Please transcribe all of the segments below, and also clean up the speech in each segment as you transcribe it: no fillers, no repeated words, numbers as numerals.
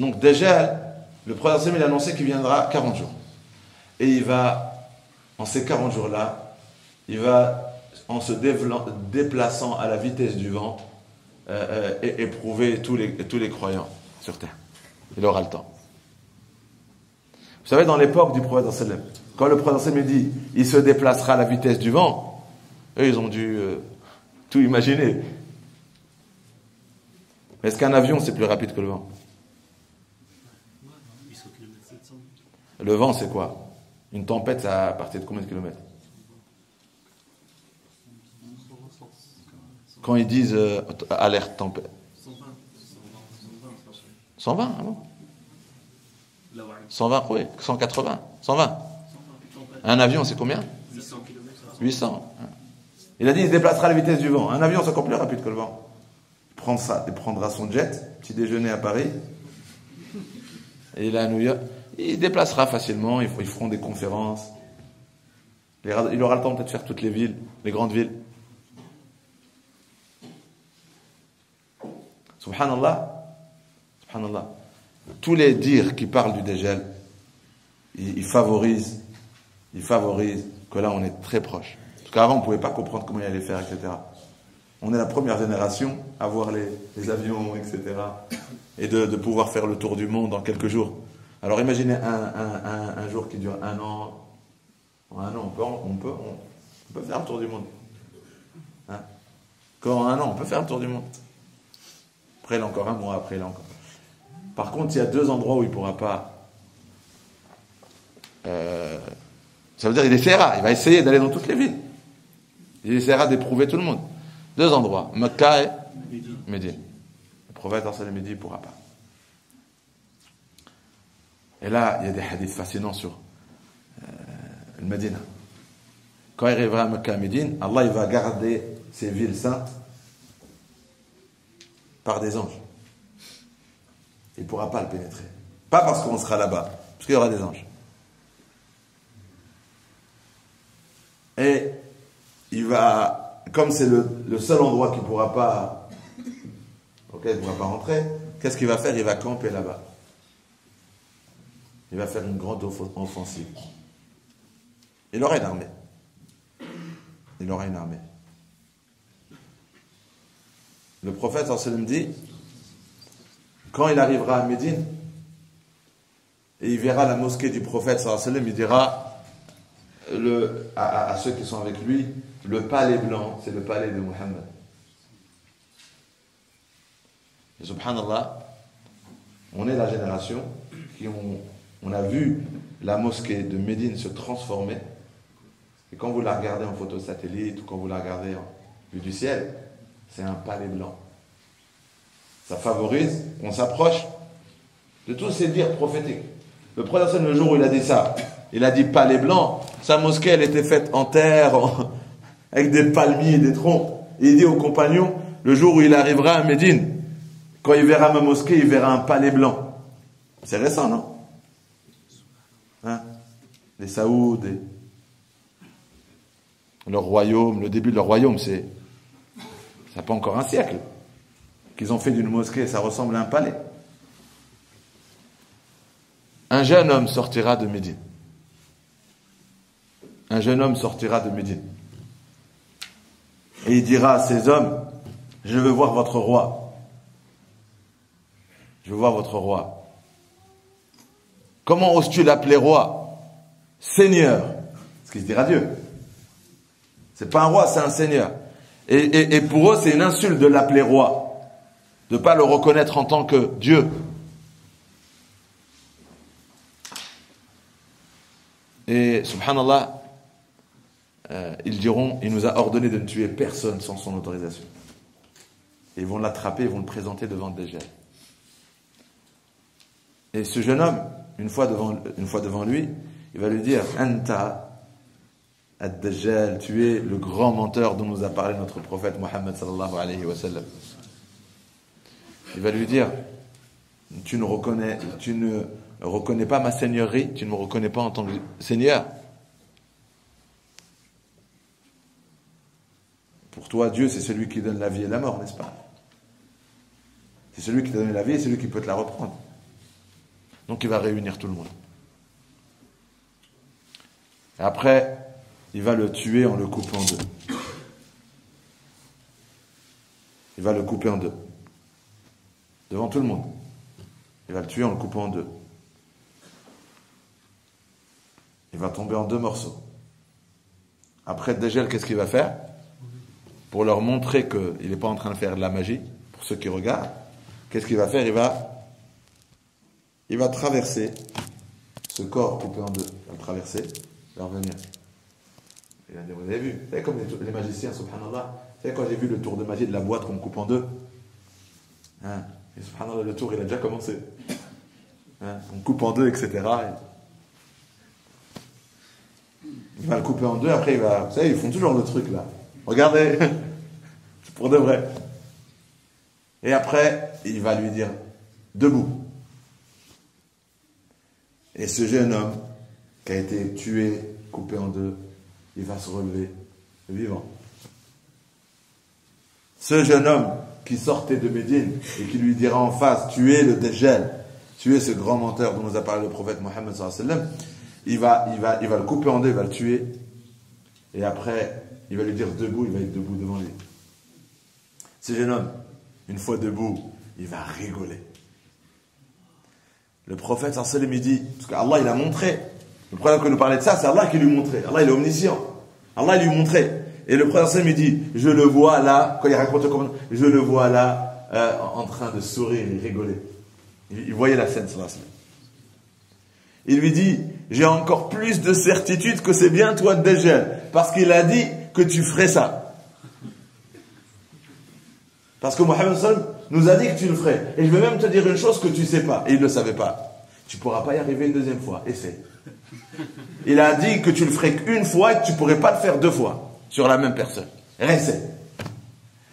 Donc Dajjal, le prophète il a annoncé qu'il viendra 40 jours. Et il va, en ces 40 jours-là, il va, en se déplaçant à la vitesse du vent, éprouver tous les croyants sur terre. Il aura le temps. Vous savez, dans l'époque du prophète sallam, quand le prophète dit il se déplacera à la vitesse du vent, eux ils ont dû tout imaginer. Est-ce qu'un avion c'est plus rapide que le vent? Le vent c'est quoi? Une tempête, ça à partir de combien de kilomètres? Quand ils disent alerte tempête. 120, ah bon? 120, oui, 180, 120. Un avion, c'est combien? 800. Il a dit, il se déplacera à la vitesse du vent. Un avion, c'est encore plus rapide que le vent. Il prendra son jet, petit déjeuner à Paris, et il est à New York. Il déplacera facilement, ils feront des conférences. Il aura le temps peut-être de faire toutes les villes, les grandes villes. Subhanallah. Subhanallah. Tous les dires qui parlent du Dajjal, ils favorisent que là on est très proche. Parce qu'avant on ne pouvait pas comprendre comment il allait faire, etc. On est la première génération à voir les avions, etc. Et de pouvoir faire le tour du monde en quelques jours. Alors imaginez un jour qui dure un an. En un an, on peut faire le tour du monde. Hein? Quand en un an, on peut faire le tour du monde. Après, il a encore un mois, après, il a encore. Par contre, il y a 2 endroits où il ne pourra pas. Ça veut dire qu'il essaiera. Il va essayer d'aller dans toutes les villes. Il essaiera d'éprouver tout le monde. 2 endroits, Mecca et Médine. Le prophète sallallahu il ne pourra pas. Et là, il y a des hadiths fascinants sur le Médine. Quand il arrivera à Mecca et Médine, Allah il va garder ces villes saintes par des anges. Il ne pourra pas le pénétrer. Pas parce qu'on sera là-bas, parce qu'il y aura des anges. Et il va, comme c'est le seul endroit qu'il ne pourra pas, auquel il ne pourra pas rentrer, qu'est-ce qu'il va faire? Il va camper là-bas. Il va faire une grande offensive. Il aura une armée. Il aura une armée. Le prophète sallallahu alayhi wa sallam dit, quand il arrivera à Médine, et il verra la mosquée du prophète sallallahu alayhi wa sallam, il dira à ceux qui sont avec lui, le palais blanc, c'est le palais de Muhammad. Et subhanallah, on est la génération qui on a vu la mosquée de Médine se transformer. Et quand vous la regardez en photo satellite ou quand vous la regardez en vue du ciel, c'est un palais blanc. Ça favorise qu'on s'approche de tous ces dires prophétiques. Le prophète, le jour où il a dit ça, il a dit palais blanc. Sa mosquée, elle était faite en terre, avec des palmiers et des troncs. Et il dit aux compagnons, le jour où il arrivera à Médine, quand il verra ma mosquée, il verra un palais blanc. C'est récent, non? Hein? Les Saouds, leur royaume, le début de leur royaume, ça n'a pas encore un siècle qu'ils ont fait d'une mosquée, ça ressemble à un palais. Un jeune homme sortira de Médine. Un jeune homme sortira de Médine. Et il dira à ces hommes, je veux voir votre roi. Je veux voir votre roi. Comment oses-tu l'appeler roi? Seigneur. Ce qu'il dira Dieu. C'est pas un roi, c'est un seigneur. Et pour eux, c'est une insulte de l'appeler roi. De ne pas le reconnaître en tant que Dieu. Et subhanallah, ils diront, il nous a ordonné de ne tuer personne sans son autorisation. Et ils vont l'attraper, ils vont le présenter devant Dajjal. Et ce jeune homme, une fois devant lui, il va lui dire, Anta ad-Dajjal, tu es le grand menteur dont nous a parlé notre prophète Mohammed sallallahu alayhi wa sallam. Il va lui dire, tu ne reconnais pas ma seigneurie, tu ne me reconnais pas en tant que Seigneur. Pour toi, Dieu, c'est celui qui donne la vie et la mort, n'est-ce pas? C'est celui qui t'a donné la vie et celui qui peut te la reprendre. Donc il va réunir tout le monde. Et après, il va le tuer en le coupant en deux. Il va le couper en deux. Devant tout le monde. Il va le tuer en le coupant en deux. Il va tomber en deux morceaux. Après Dajjal, qu'est-ce qu'il va faire? Pour leur montrer qu'il n'est pas en train de faire de la magie, pour ceux qui regardent, qu'est-ce qu'il va faire? Il va traverser ce corps coupé en deux. Il va le traverser, il va revenir. Il va dire, vous avez vu? Vous savez comme les magiciens, subhanallah. Vous savez quand j'ai vu le tour de magie de la boîte qu'on me coupe en deux? Hein? Et subhanallah, le tour il a déjà commencé. Hein? On coupe en deux, etc. Il va le couper en deux, après il va... Vous savez, ils font toujours le truc là. Regardez, c'est pour de vrai. Et après, il va lui dire, debout. Et ce jeune homme, qui a été tué, coupé en deux, il va se relever, vivant. Ce jeune homme qui sortait de Médine et qui lui dira en face, tu es le Dajjal, tu es ce grand menteur dont nous a parlé le prophète Mohammed sallallahu alayhi wa sallam, il va le couper en deux, il va le tuer, et après, il va lui dire debout, il va être debout devant lui. Ce jeune homme, une fois debout, il va rigoler. Le prophète sallallahu alayhi wa sallam, il dit, parce qu'Allah il a montré, le problème que nous parlait de ça, c'est Allah qui lui montrait. Allah il est omniscient. Allah il lui montrait. Et le prophète sallallahu alayhi wa sallam, il dit, je le vois là, quand il raconte comment, je le vois là, en train de sourire et rigoler. Il voyait la scène sallallahu alayhi wa sallam. Il lui dit, j'ai encore plus de certitude que c'est bien toi Dajjal, parce qu'il a dit que tu ferais ça. Parce que Mohammed sallallahu alayhi wa sallam nous a dit que tu le ferais. Et je vais même te dire une chose que tu ne sais pas. Et il ne le savait pas. Tu ne pourras pas y arriver une deuxième fois. Essaye. Il a dit que tu le ferais qu'une fois et que tu ne pourrais pas le faire deux fois sur la même personne. Réessaye.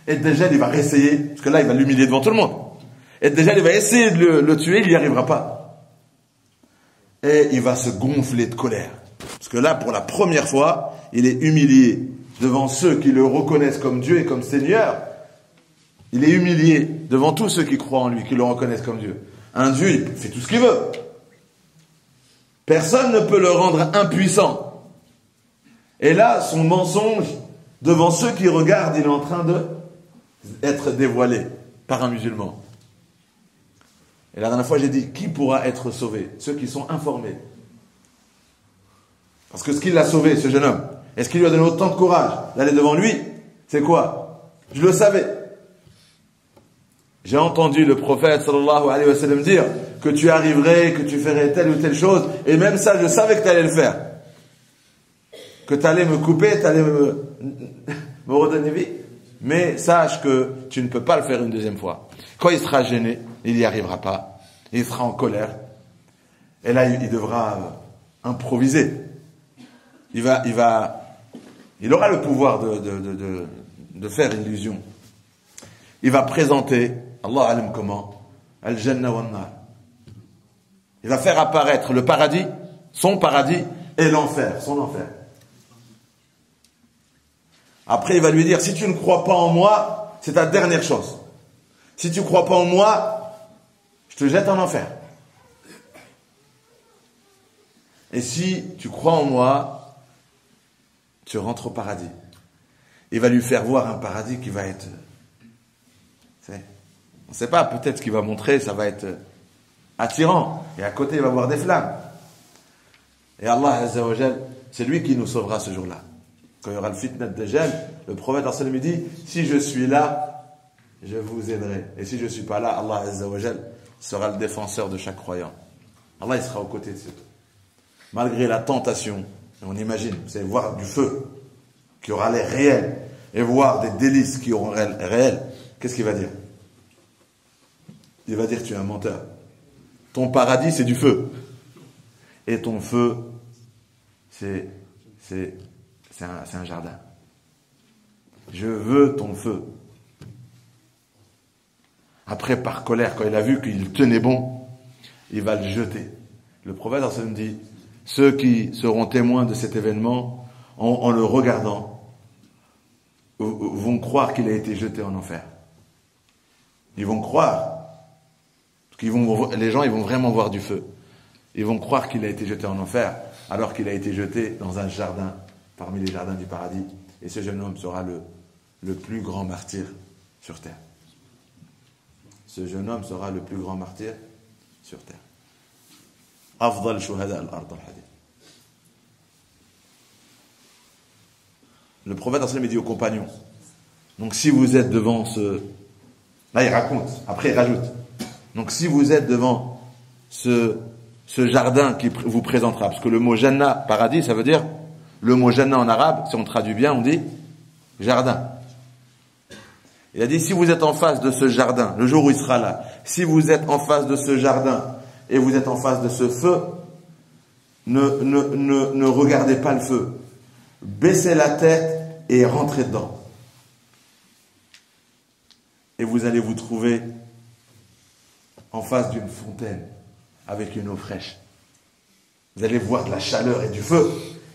Et Dajjal, il va réessayer, parce que là, il va l'humilier devant tout le monde. Et Dajjal, il va essayer de le tuer, il n'y arrivera pas. Et il va se gonfler de colère. Parce que là, pour la première fois, il est humilié devant ceux qui le reconnaissent comme Dieu et comme Seigneur. Il est humilié devant tous ceux qui croient en lui, qui le reconnaissent comme Dieu. Un Dieu, il fait tout ce qu'il veut. Personne ne peut le rendre impuissant. Et là, son mensonge, devant ceux qui regardent, il est en train d'être dévoilé par un musulman. Et la dernière fois, j'ai dit, qui pourra être sauvé? Ceux qui sont informés. Parce que ce qui l'a sauvé, ce jeune homme, et ce qui lui a donné autant de courage d'aller devant lui, c'est quoi? Je le savais. J'ai entendu le prophète sallallahu alayhi wa sallam dire que tu arriverais, que tu ferais telle ou telle chose, et même ça, je savais que tu allais le faire. Que tu allais me couper, tu allais me redonner vie. Mais sache que tu ne peux pas le faire une deuxième fois. Quand il sera gêné, il n'y arrivera pas. Il sera en colère. Et là, il devra improviser. Il aura le pouvoir de faire illusion. Il va présenter, Allah alim comment, al-jannah wa an-nar. Il va faire apparaître le paradis, son paradis, et l'enfer, son enfer. Après, il va lui dire, si tu ne crois pas en moi, c'est ta dernière chose. Si tu ne crois pas en moi, je te jette en enfer. Et si tu crois en moi, tu rentres au paradis. Il va lui faire voir un paradis qui va être... On ne sait pas, peut-être ce qu'il va montrer, ça va être attirant. Et à côté, il va voir des flammes. Et Allah Azza wa Jal, c'est lui qui nous sauvera ce jour-là. Quand il y aura le fitnat de Dajjal, le prophète sallallahu alayhi wa sallam dit, si je suis là, je vous aiderai. Et si je ne suis pas là, Allah Azza wa Jal sera le défenseur de chaque croyant. Allah, il sera aux côtés de ceux. Malgré la tentation, on imagine, vous savez, voir du feu qui aura l'air réel et voir des délices qui auront l'air réel, qu'est-ce qu'il va dire? Il va dire, tu es un menteur. Ton paradis, c'est du feu. Et ton feu, c'est un jardin. Je veux ton feu. Après, par colère, quand il a vu qu'il tenait bon, il va le jeter. Le prophète sallallahu alayhi wa sallam dit, ceux qui seront témoins de cet événement, en le regardant, vont croire qu'il a été jeté en enfer. Ils vont croire. Les gens, ils vont vraiment voir du feu. Ils vont croire qu'il a été jeté en enfer, alors qu'il a été jeté dans un jardin, parmi les jardins du paradis. Et ce jeune homme sera le plus grand martyr sur terre. Ce jeune homme sera le plus grand martyr sur terre. Afdal shuhada al-ard al-hadith. Le prophète il dit aux compagnons, donc si vous êtes devant ce... Là il raconte, après il rajoute. Donc si vous êtes devant ce jardin qui vous présentera, parce que le mot Jannah, paradis, ça veut dire, le mot Jannah en arabe, si on traduit bien, on dit jardin. Il a dit, si vous êtes en face de ce jardin, le jour où il sera là, si vous êtes en face de ce jardin et vous êtes en face de ce feu, ne regardez pas le feu. Baissez la tête et rentrez dedans. Et vous allez vous trouver en face d'une fontaine avec une eau fraîche. Vous allez voir de la chaleur et du feu.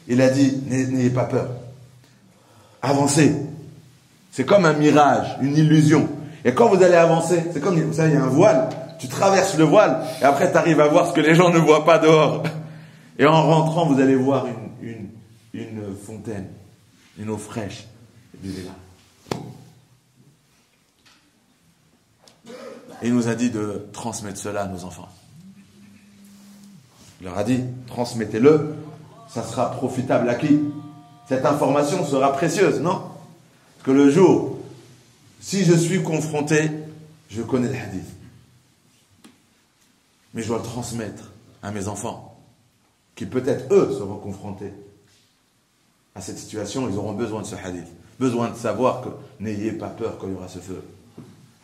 Il a dit, n'ayez pas peur. Avancez. C'est comme un mirage, une illusion. Et quand vous allez avancer, c'est comme, vous savez, il y a un voile. Tu traverses le voile et après tu arrives à voir ce que les gens ne voient pas dehors. Et en rentrant, vous allez voir une fontaine, une eau fraîche. Et buvez là. Et il nous a dit de transmettre cela à nos enfants. Il leur a dit, transmettez-le, ça sera profitable à qui? Cette information sera précieuse, non? Parce que le jour, si je suis confronté, je connais le hadith. Mais je dois le transmettre à mes enfants, qui peut-être eux seront confrontés à cette situation, ils auront besoin de ce hadith. Besoin de savoir que n'ayez pas peur quand il y aura ce feu.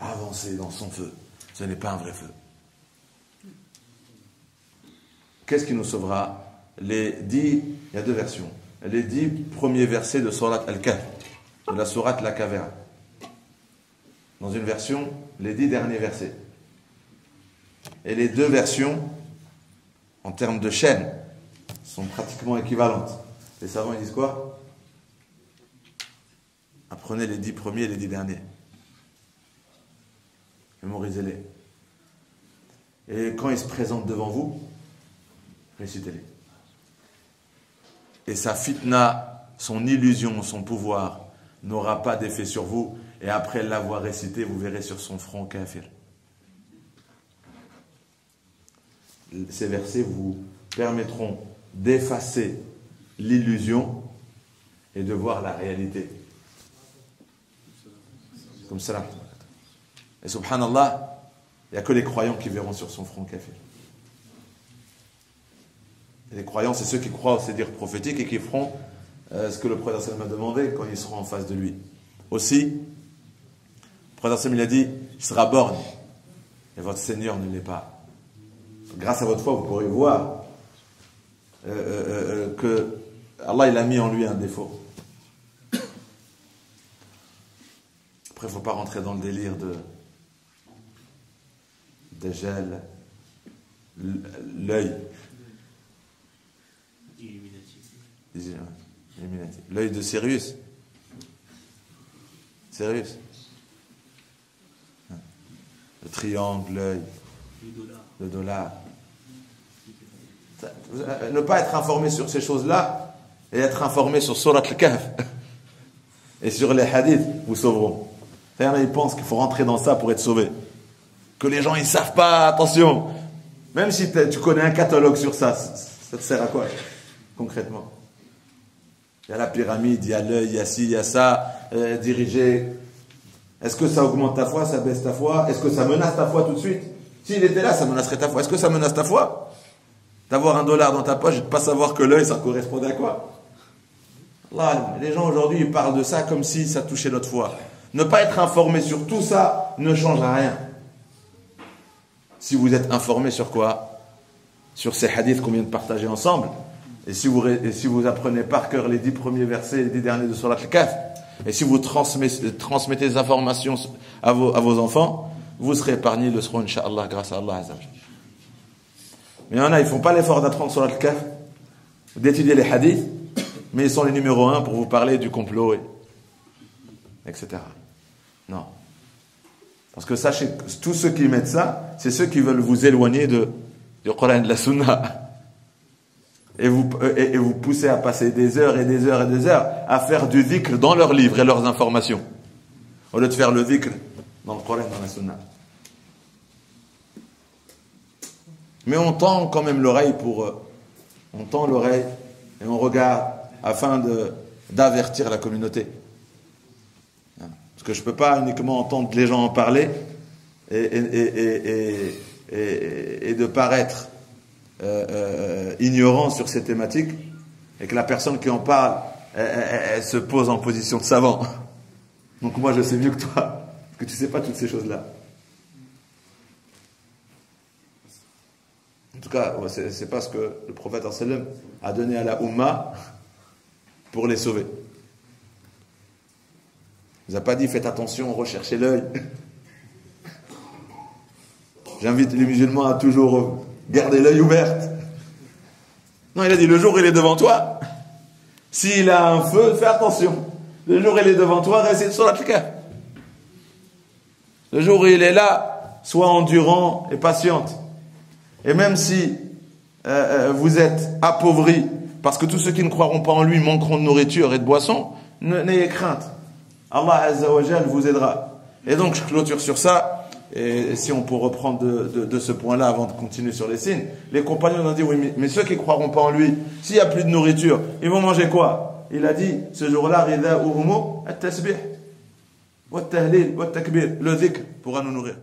Avancez dans son feu. Ce n'est pas un vrai feu. Qu'est-ce qui nous sauvera? Il y a deux versions. Les 10 premiers versets de Surat Al-Kahf, de la Surat La Caverne. Dans une version, les 10 derniers versets. Et les deux versions, en termes de chaîne, sont pratiquement équivalentes. Les savants, ils disent quoi? Apprenez les 10 premiers et les 10 derniers. Mémorisez-les. Et quand ils se présentent devant vous, récitez-les. Et sa fitna, son illusion, son pouvoir n'aura pas d'effet sur vous. Et après l'avoir récité, vous verrez sur son front kafir. Ces versets vous permettront d'effacer l'illusion et de voir la réalité. Comme cela. Et subhanallah, il n'y a que les croyants qui verront sur son front kafir. Et les croyants, c'est ceux qui croient au sédir prophétique et qui feront ce que le prophète m'a demandé quand ils seront en face de lui. Aussi, le prophète il a dit, il sera borgne et votre Seigneur ne l'est pas. Grâce à votre foi, vous pourrez voir que Allah il a mis en lui un défaut. Après, il ne faut pas rentrer dans le délire de gel, l'œil. Illuminati. L'œil de Sirius. Sirius. Le triangle, l'œil. Le dollar. Ne pas être informé sur ces choses-là et être informé sur Surat Al-Kahf et sur les hadiths vous sauveront. Ils pensent qu'il faut rentrer dans ça pour être sauvé. Que les gens ils savent pas, attention. Même si tu connais un catalogue sur ça, ça te sert à quoi concrètement? Il y a la pyramide, il y a l'œil, il y a ci, il y a ça, dirigé. Est-ce que ça augmente ta foi, ça baisse ta foi? Est-ce que ça menace ta foi tout de suite? S'il était là, ça menacerait ta foi. Est-ce que ça menace ta foi? D'avoir $1 dans ta poche et de ne pas savoir que l'œil, ça correspondait à quoi? Allah, les gens aujourd'hui, ils parlent de ça comme si ça touchait notre foi. Ne pas être informé sur tout ça ne changera rien. Si vous êtes informé sur quoi? Sur ces hadiths qu'on vient de partager ensemble. Et si vous apprenez par cœur les 10 premiers versets et les 10 derniers de Surat Al-Kahf, et si vous transmettez des informations à vos enfants, vous serez épargnés le seront, Inch'Allah, grâce à Allah Azza wa Jalla. Mais il y en a, ils ne font pas l'effort d'apprendre Surat Al-Kahf, d'étudier les hadiths, mais ils sont les numéros 1 pour vous parler du complot, etc. Non. Parce que sachez que tous ceux qui mettent ça, c'est ceux qui veulent vous éloigner du Coran et de la Sunna. et vous poussez à passer des heures et des heures et des heures à faire du dhikr dans leurs livres et leurs informations, au lieu de faire le dhikr dans le Coran et dans la Sunna. Mais on tend quand même l'oreille on tend l'oreille et on regarde afin d'avertir la communauté. Parce que je ne peux pas uniquement entendre les gens en parler et de paraître ignorant sur ces thématiques, et que la personne qui en parle, elle se pose en position de savant. Donc moi je sais mieux que toi, parce que tu ne sais pas toutes ces choses-là. En tout cas, c'est pas ce que le prophète sallam a donné à la Ummah pour les sauver. Il n'a pas dit faites attention, recherchez l'œil. J'invite les musulmans à toujours garder l'œil ouvert. Non, il a dit le jour où il est devant toi, s'il a un feu, fais attention. Le jour où il est devant toi, reste sur la tlika. Le jour où il est là, sois endurant et patiente. Et même si vous êtes appauvris, parce que tous ceux qui ne croiront pas en lui manqueront de nourriture et de boissons, n'ayez crainte. Allah Azza wa Jal vous aidera. Et donc je clôture sur ça. Et si on peut reprendre de ce point-là avant de continuer sur les signes, les compagnons ont dit oui, mais ceux qui ne croiront pas en lui, s'il n'y a plus de nourriture, ils vont manger quoi? Il a dit ce jour-là, rida'uhumu at-tasbih wa at-tahlil wa at-takbir, le dhikr pourra nous nourrir.